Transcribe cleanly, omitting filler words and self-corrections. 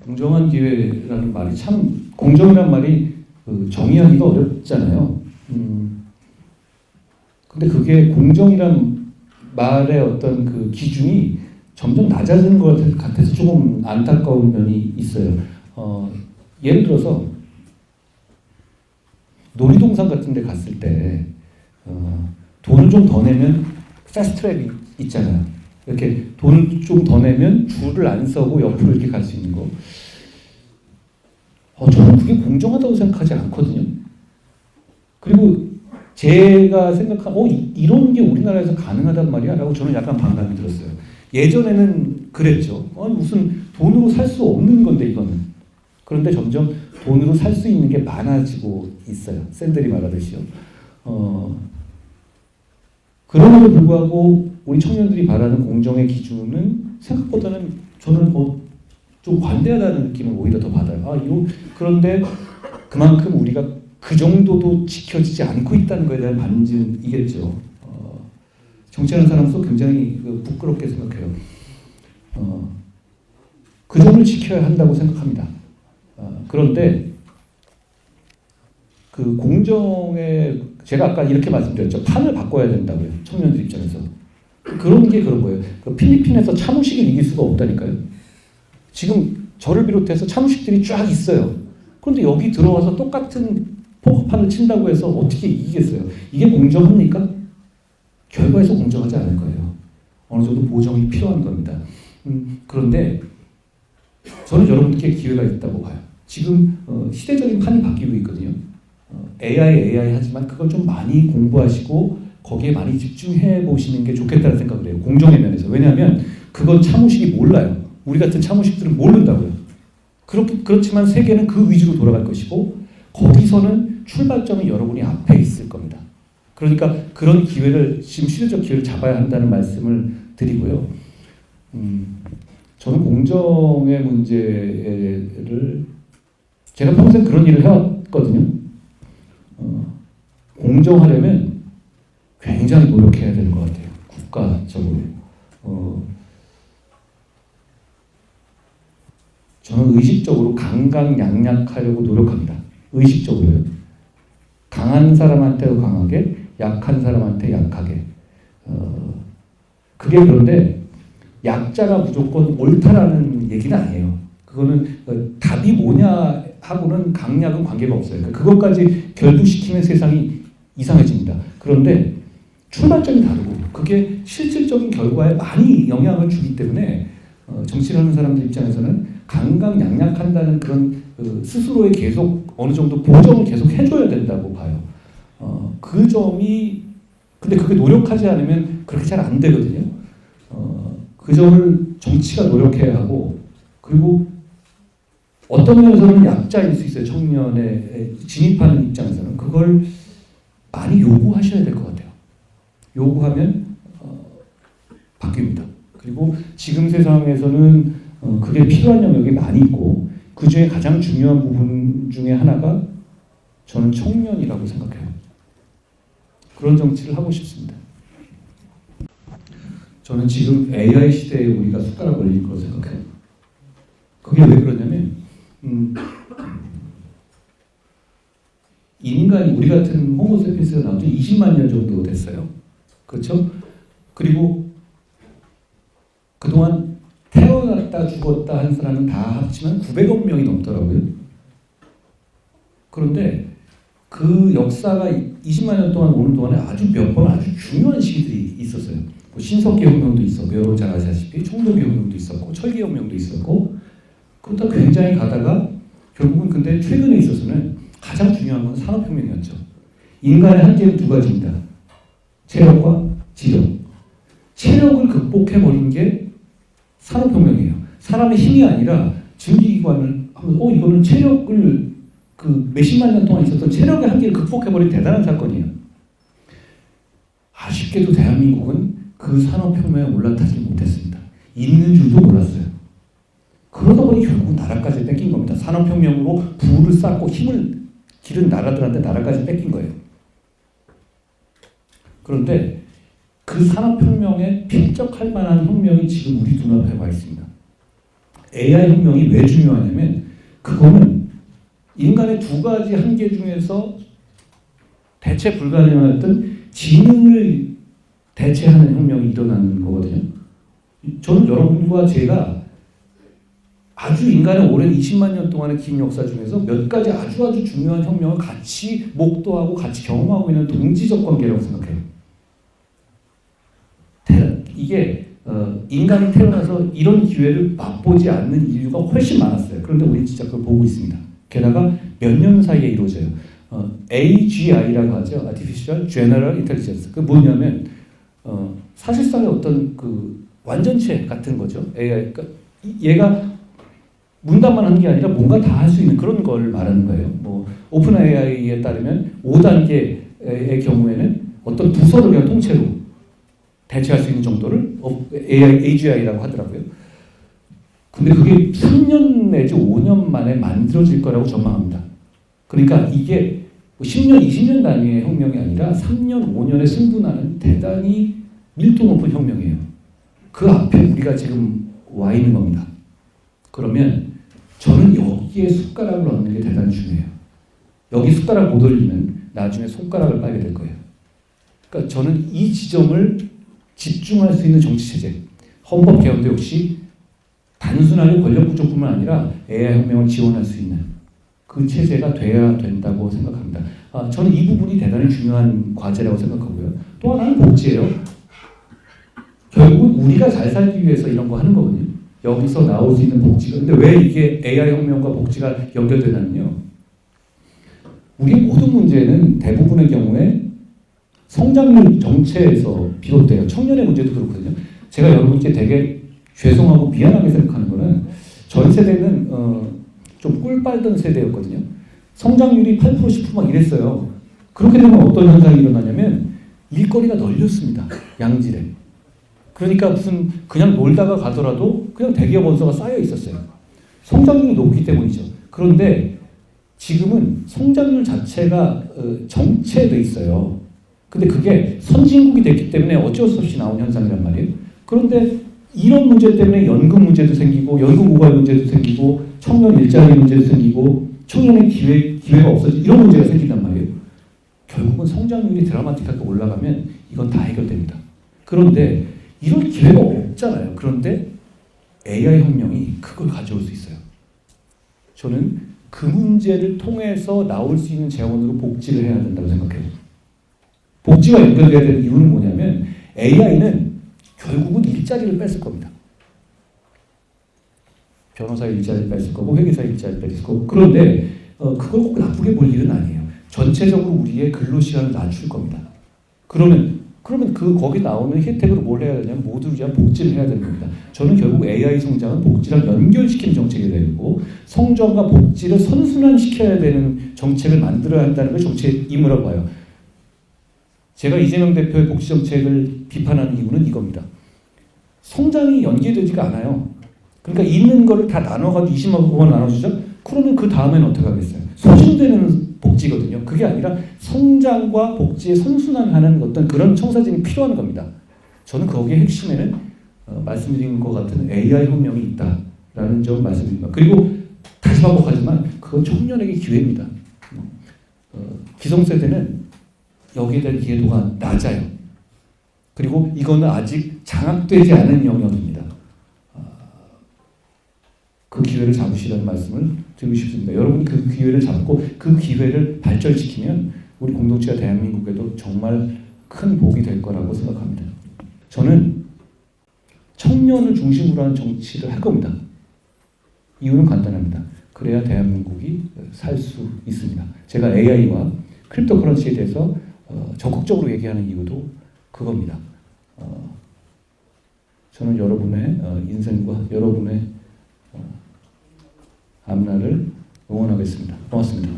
공정한 기회라는 말이 참, 공정이란 말이 정의하기가 어렵잖아요. 근데 그게 공정이란 말의 어떤 그 기준이 점점 낮아지는 것 같아서 조금 안타까운 면이 있어요. 예를 들어서 놀이동산 같은 데 갔을 때 돈을 좀 더 내면 패스트트랙 있잖아요. 이렇게 돈을 좀 더 내면 줄을 안 서고 옆으로 이렇게 갈 수 있는 거. 저는 그게 공정하다고 생각하지 않거든요. 그리고 제가 생각한 이런 게 우리나라에서 가능하단 말이야 라고 저는 약간 반감이 들었어요. 예전에는 그랬죠. 무슨 돈으로 살 수 없는 건데 이거는. 그런데 점점 돈으로 살 수 있는 게 많아지고 있어요. 샌들이 말하듯이요. 그럼에도 불구하고 우리 청년들이 바라는 공정의 기준은 생각보다는 저는 좀 관대하다는 느낌을 오히려 더 받아요. 그런데 그만큼 우리가 그 정도도 지켜지지 않고 있다는 것에 대한 반증이겠죠. 정치하는 사람으로서 굉장히 부끄럽게 생각해요. 그 점을 지켜야 한다고 생각합니다. 그런데 그 공정의, 제가 아까 이렇게 말씀드렸죠. 판을 바꿔야 된다고요. 청년들 입장에서. 그런 게 그런 거예요. 필리핀에서 차무식을 이길 수가 없다니까요. 지금 저를 비롯해서 차무식들이 쫙 있어요. 그런데 여기 들어와서 똑같은 포커판을 친다고 해서 어떻게 이기겠어요? 이게 공정합니까? 결과에서 공정하지 않을 거예요. 어느 정도 보정이 필요한 겁니다. 그런데 저는 여러분께 기회가 있다고 봐요. 지금 시대적인 판이 바뀌고 있거든요. AI 하지만 그걸 좀 많이 공부하시고 거기에 많이 집중해 보시는 게 좋겠다는 생각을 해요. 공정의 면에서. 왜냐하면 그건 차무식이 몰라요. 우리 같은 차무식들은 모른다고요. 그렇지만 세계는 그 위주로 돌아갈 것이고 거기서는 출발점이 여러분이 앞에 있을 겁니다. 그러니까 그런 기회를, 지금 시대적 기회를 잡아야 한다는 말씀을 드리고요. 저는 공정의 문제를, 제가 평생 그런 일을 해왔거든요. 공정하려면 굉장히 노력해야 되는 것 같아요. 국가적으로. 저는 의식적으로 강강약약하려고 노력합니다. 의식적으로요. 강한 사람한테도 강하게, 약한 사람한테 약하게. 그게 그런데 약자가 무조건 옳다라는 얘기는 아니에요. 그거는 답이 뭐냐 하고는 강약은 관계가 없어요. 그러니까 그것까지 결부시키면 세상이 이상해집니다. 그런데 출발점이 다르고 그게 실질적인 결과에 많이 영향을 주기 때문에 정치를 하는 사람들 입장에서는 강강약약한다는 그런 스스로의 계속 어느 정도 보정을 계속 해줘야 된다고 봐요. 그 점이, 근데 그게 노력하지 않으면 그렇게 잘 안 되거든요. 그 점을 정치가 노력해야 하고, 그리고 어떤 면에서는 약자일 수 있어요. 청년에 진입하는 입장에서는. 그걸 많이 요구하셔야 될 것 같아요. 요구하면 바뀝니다. 그리고 지금 세상에서는 그게 필요한 영역이 많이 있고 그 중에 가장 중요한 부분 중에 하나가 저는 청년이라고 생각해요. 그런 정치를 하고 싶습니다. 저는 지금 AI 시대에 우리가 숟가락 올릴 거라고 생각해요. 그게 왜 그러냐면 인간이, 우리 같은 호모세피엔스가 나온 지 20만 년 정도 됐어요. 그렇죠? 그리고 그동안 태어났다 죽었다 한 사람은 다 합치면 900억 명이 넘더라고요. 그런데 그 역사가 20만 년 동안 오는 동안에 아주 몇 번 아주 중요한 시기들이 있었어요. 뭐 신석기 혁명도 있었고, 여러분 잘 아시다시피 청동기 혁명도 있었고, 철기 혁명도 있었고, 그러다 굉장히 가다가 결국은 근데 최근에 있어서는 가장 중요한 건 산업혁명이었죠. 인간의 한계는 두 가지입니다. 체력과 지력. 체력을 극복해버린 게 산업혁명이에요. 사람의 힘이 아니라 증기기관을 하면 이거는 체력을 그 몇십만 년 동안 있었던 체력의 한계를 극복해버린 대단한 사건이에요. 아쉽게도 대한민국은 그 산업혁명에 올라타지 못했습니다. 있는 줄도 몰랐어요. 그러다 보니 결국 나라까지 뺏긴 겁니다. 산업혁명으로 부를 쌓고 힘을 기른 나라들한테 나라까지 뺏긴 거예요. 그런데 그 산업혁명에 필적할 만한 혁명이 지금 우리 눈앞에 와 있습니다. AI 혁명이 왜 중요하냐면 그거는 인간의 두 가지 한계 중에서 대체 불가능했던 지능을 대체하는 혁명이 일어나는 거거든요. 저는 여러분과 제가 아주 인간의 오랜 20만 년 동안의 긴 역사 중에서 몇 가지 아주 중요한 혁명을 같이 목도하고 같이 경험하고 있는 동지적 관계라고 생각해요. 이게 인간이 태어나서 이런 기회를 맛보지 않는 인류가 훨씬 많았어요. 그런데 우리 진짜 그걸 보고 있습니다. 게다가 몇 년 사이에 이루어져요. AGI라고 하죠. Artificial General Intelligence. 그 뭐냐면 사실상의 어떤 그 완전체 같은 거죠. AI. 그러니까 얘가 문단만 하는 게 아니라 뭔가 다 할 수 있는 그런 걸 말하는 거예요. 뭐 오픈 AI에 따르면 5단계의 경우에는 어떤 부서를 그냥 통째로 대체할 수 있는 정도를 AGI라고 하더라고요. 근데 그게 3년 내지 5년 만에 만들어질 거라고 전망합니다. 그러니까 이게 10년, 20년 단위의 혁명이 아니라 3년, 5년에 승부나는 대단히 밀도 높은 혁명이에요. 그 앞에 우리가 지금 와 있는 겁니다. 그러면 저는 여기에 숟가락을 얹는 게 대단히 중요해요. 여기 숟가락 못 올리면 나중에 손가락을 빨게 될 거예요. 그러니까 저는 이 지점을 집중할 수 있는 정치체제, 헌법 개헌도 역시 단순하게 권력 구조뿐만 아니라 AI 혁명을 지원할 수 있는 그 체제가 돼야 된다고 생각합니다. 저는 이 부분이 대단히 중요한 과제라고 생각하고요. 또 하나는 복지예요. 결국은 우리가 잘 살기 위해서 이런 거 하는 거거든요. 여기서 나올 수 있는 복지가. 근데 왜 이게 AI 혁명과 복지가 연결되냐면요. 우리의 모든 문제는 대부분의 경우에 성장률 정체에서 비롯돼요. 청년의 문제도 그렇거든요. 제가 여러분께 되게 죄송하고 미안하게 생각하는 거는 저희 세대는 좀 꿀 빨던 세대였거든요. 성장률이 8% 10%막 이랬어요. 그렇게 되면 어떤 현상이 일어나냐면 일거리가 널렸습니다. 양질에. 그러니까 무슨 그냥 놀다가 가더라도 그냥 대기업 원서가 쌓여 있었어요. 성장률이 높기 때문이죠. 그런데 지금은 성장률 자체가 정체돼 있어요. 근데 그게 선진국이 됐기 때문에 어쩔 수 없이 나온 현상이란 말이에요. 그런데 이런 문제 때문에 연금 문제도 생기고 연금 고갈 문제도 생기고 청년 일자리 문제도 생기고 청년의 기회가 없어지고 이런 문제가 생긴단 말이에요. 결국은 성장률이 드라마틱하게 올라가면 이건 다 해결됩니다. 그런데 이런 기회가 없잖아요. 그런데 AI 혁명이 그걸 가져올 수 있어요. 저는 그 문제를 통해서 나올 수 있는 재원으로 복지를 해야 된다고 생각해요. 복지가 연결돼야 되는 이유는 뭐냐면 AI는 결국은 일자리를 뺏을 겁니다. 변호사의 일자리를 뺏을 거고 회계사의 일자리를 뺏을 거고 그런데 그걸 꼭 나쁘게 볼 일은 아니에요. 전체적으로 우리의 근로시간을 낮출 겁니다. 그러면 거기 나오는 혜택으로 뭘 해야 되냐면 모두를 위한 복지를 해야 되는 겁니다. 저는 결국 AI 성장은 복지랑 연결시키는 정책이 되고 성장과 복지를 선순환시켜야 되는 정책을 만들어야 한다는 게 정치의 임무라고 봐요. 제가 이재명 대표의 복지 정책을 비판하는 이유는 이겁니다. 성장이 연계되지가 않아요. 그러니까 있는 거를 다 나눠가지고 20만 원만 나눠주죠? 그러면 그 다음에는 어떻게 하겠어요? 소진되는 복지거든요. 그게 아니라 성장과 복지의 선순환하는 어떤 그런 청사진이 필요한 겁니다. 저는 거기에 핵심에는 말씀드린 것 같은 AI 혁명이 있다라는 점 말씀드립니다. 그리고 다시 반복하지만 그건 청년에게 기회입니다. 기성세대는 여기에 대한 이해도가 낮아요. 그리고 이거는 아직 장악되지 않은 영역입니다. 그 기회를 잡으시라는 말씀을 드리고 싶습니다. 여러분이 그 기회를 잡고 그 기회를 발전시키면 우리 공동체가 대한민국에도 정말 큰 복이 될 거라고 생각합니다. 저는 청년을 중심으로 하는 정치를 할 겁니다. 이유는 간단합니다. 그래야 대한민국이 살 수 있습니다. 제가 AI와 크립토커런시에 대해서 적극적으로 얘기하는 이유도 그겁니다. 저는 여러분의 인생과 여러분의 앞날을 응원하겠습니다. 고맙습니다.